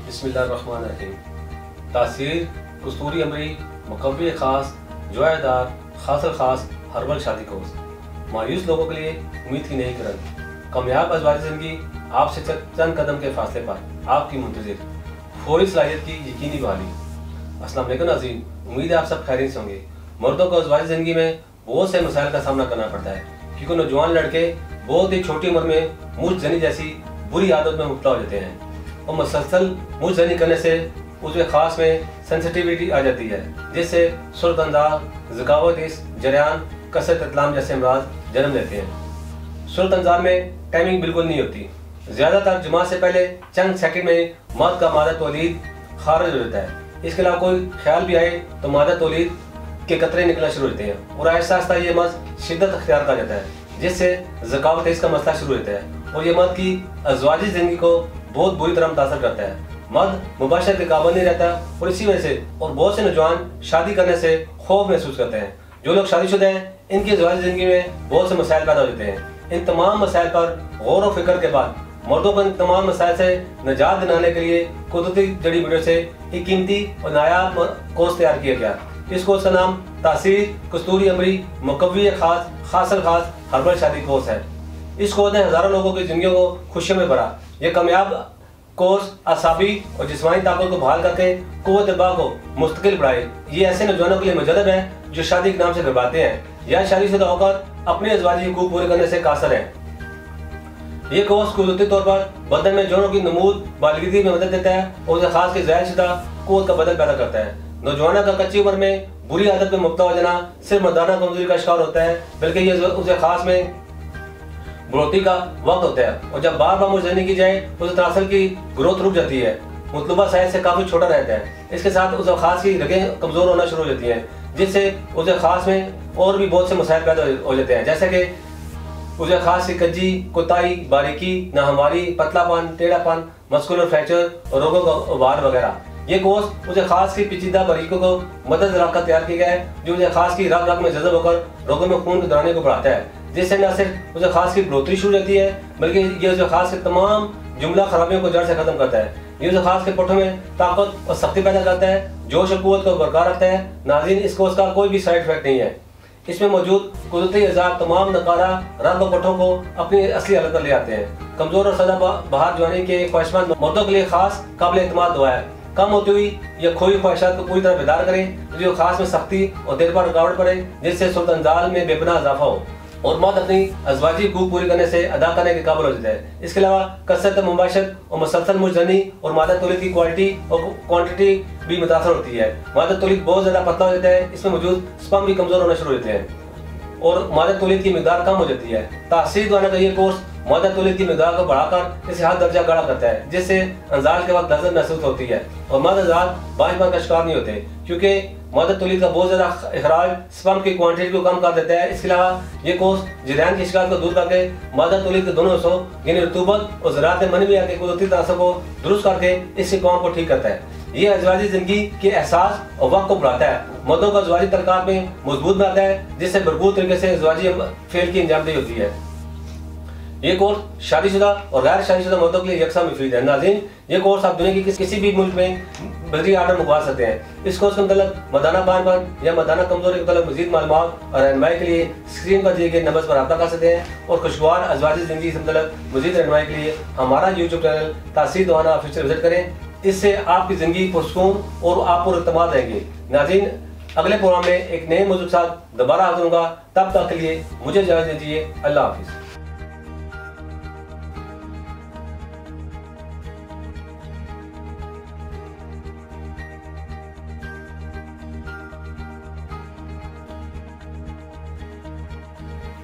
बिस्मिल्लाहिर्रहमानिर्रहीम। तासीर कस्तूरी अमरी मुकव्वी खास जोयादार खासर खास हर्बल शादी कोर्स। मायूस लोगों के लिए उम्मीद की नई किरण। कामयाब अज़वाजी ज़िंदगी आपसे चंद कदम के फासले पर आपकी मुंतज़िर फौरी सलाहियत की यकीनी बहाली। अस्सलाम वालेकुम नाज़रीन, उम्मीद है आप सब खैरियत से होंगे। मर्दों को अज़वाजी ज़िंदगी में बहुत से मसाइल का सामना करना पड़ता है, क्योंकि नौजवान लड़के बहुत ही छोटी उम्र में मुझ जनी जैसी बुरी आदत में मुब्तला हो जाते हैं और मुसलसल मुझ जनी करने से उसके खास में सेंसिटिविटी आ जाती है, जिससे सुर्ख अंदाज, ज़कावत जरियान, कसरत इतलाम जैसे अमराज जन्म लेते हैं। सुर्ख अंदाज में टाइमिंग बिल्कुल नहीं होती। ज़्यादातर जुमा से पहले चंद सेकंड में मर्द का मादा तौलीद खारिज हो जाता है। इसके अलावा कोई ख्याल भी आए तो मादा तौलीद के कतरे निकलना शुरू होते हैं और आहिस्ता आहिस्ता ये मर्द शिद्दत अख्तियार कर जाता है, जिससे ज़कावत का मसला शुरू होता है और ये मर्द की अज़वाजी ज़िंदगी को बहुत बुरी तरह मुतासर करता है। मर्द मुबाशरत के काबिल नहीं रहता और इसी वजह से और बहुत से नौजवान शादी करने से खौफ महसूस करते हैं। जो लोग शादीशुदा हैं, इनकी अज़वाजी ज़िंदगी में बहुत से मसाइल पैदा हो जाते हैं। इन तमाम मसाइल पर गौर व फिक्र के बाद मर्दों को इन तमाम मसाइल से निजात दिलाने के लिए कुदरती जड़ी बूटियों से एक कीमती और नायाब कोर्स तैयार किया गया। इस कोर्स का नाम तासीर कस्तूरी अमरी मुकव्वी खास खासर खास हर्बल शादी कोर्स है। इस कोर्स ने हज़ारों लोगों की जिंदगियों को खुशियों में भरा। यह कामयाब कोर्स आसाबी और जिस्मानी ताकत को बहाल करके कुव्वत दिमाग को मुस्तकिल बढ़ाए। ये ऐसे नौजवानों के लिए मुजद्दद है जो शादी के नाम से घबराते हैं या शादीशुदा होकर अपने अज़वाजी हुकूक पूरे करने से कासर हैं। ये कोर्स कुदरती तौर पर बदन में जोड़ों की नमूद बालिगी में मदद देता है और उसे खास की ज़ायदशुदा कुव्वत का बदल पैदा करता है। नौजवानों का कच्ची उम्र में बुरी आदत में मुब्तला हो जाना सिर्फ मर्दाना कमजोरी का शिकार होता है, बल्कि ये उसे खास में बढ़ोतरी का वक्त होता है और जब बार बार मुजनी की जाए उसे तनासल की ग्रोथ रुक जाती है, मुतलूबा साइज से काफी छोटा रहता है। इसके साथ उसे खास की रगें कमजोर होना शुरू हो जाती हैं, जिससे उसे खास में और भी बहुत से मसाइल पैदा हो जाते हैं, जैसे कि उसे खास की कज्जी, कोताही, बारीकी, नाहमारी, पतलापन, टेढ़ापन, मस्कुलर फ्रैक्चर और रोगों का उभार वगैरह। ये कोर्स उसे खास की पेचीदा बारीकों को मदद रखकर तैयार किया गया है, जो उसे खास की रग रग में जज़ब होकर रोगों में खून के दौराने को बढ़ाता है, जिससे न सिर्फ उसे खास की बढ़ोतरी शुरू रहती है, बल्कि ये उसे खास के तमाम जुमला खराबियों को जड़ से खत्म करता है। ये उसे खास के पट्टों में ताकत और सख्ती पैदा करता है, जोश और कुव्वत को बरकरार रखता है। नाज़रीन, इस कोर्स का कोई भी साइड इफेक्ट नहीं है। इसमें मौजूद कुदरती अज़ा तमाम नकारा रंग और पट्टों को अपनी असली हालत पर ले आते हैं। कमजोर और सदा बहार जवानी के ख्वाहिशमंद मर्दों के लिए खास काबिल एतमाद दुआ है। कम होती हुई या खोई ख्वाहिशात को पूरी तरह बेदार करें, जो खास में सख्ती और देर पर रुकावट पड़े, जिससे सुर्ख अंदाज में बेपनाह इजाफा हो और मर्द अपनी अज़वाजी हुकूक पूरी करने से अदा करने के काबिल हो जाता है। इसके अलावा कसरत मुबाशरत और मुसलसल मुजनी और मादा तौलीद की क्वालिटी और क्वांटिटी भी मुतासर होती है। मादा तौलीद बहुत ज़्यादा पतला हो जाता है, इसमें मौजूद स्पर्म भी कमज़ोर होना शुरू हो जाते हैं और मादा तौलीद की मिकदार कम हो जाती है। तासीर द्वारा का ये कोर्स मादा तौलीद की मिकदार को बढ़ाकर इसे हद दर्जा गाढ़ा करता है, जिससे अंजाल के वक्त लज़्ज़त महसूस होती है और मर्द हज़रात बांझपन का शिकार नहीं होते, क्योंकि मादा तौलीद का बहुत ज़्यादा इखराज स्पर्म की क्वांटिटी को कम कर देता है। इसके अलावा ये कोर्स जरियान की शिकायत को दूर करके मादा तौलीद के दोनों हिस्सों यानी रतूबत और ज़राअत मनविया के कुदरती तनासब को दुरुस्त करके इससे कौम को ठीक करता है। ये अज़वाजी ज़िंदगी के एहसास और वक्त को बढ़ाता है, मर्दों को अज़वाजी तलक़ात में मजबूत बनाता है, जिससे भरपूर तरीके से अज़वाजी फेल की अंजामदही होती है। ये कोर्स शादीशुदा और गैर शादीशुदा मर्दों के लिए यकसा मुफीद है। नाज़रीन, ये कोर्स आप दुनिया की किसी भी मुल्क में बदरी आर्डर मंगवा सकते हैं। इस कोर्स के मतलब मर्दाना बानपन या मर्दाना कमजोरी के मतलब मज़ीद मालूमात और रहनुमाई के लिए स्क्रीन पर दिए गए नंबर पर रब्ता कर सकते हैं और खुशगवार अज़वाजी ज़िंदगी से मतलब मज़ीद रहनुमाई के लिए हमारा यूट्यूब चैनल तासीर दवाना ऑफिशियल विजिट करें। इससे आपकी ज़िंदगी पुरसुकून और आप पुरएतमाद रहेंगे। नाज़रीन, अगले प्रोग्राम में एक नए मौजूद के साथ दोबारा हाज़िर होऊंगा। तब तक के लिए मुझे इजाज़त दीजिए। अल्लाह हाफ़िज़।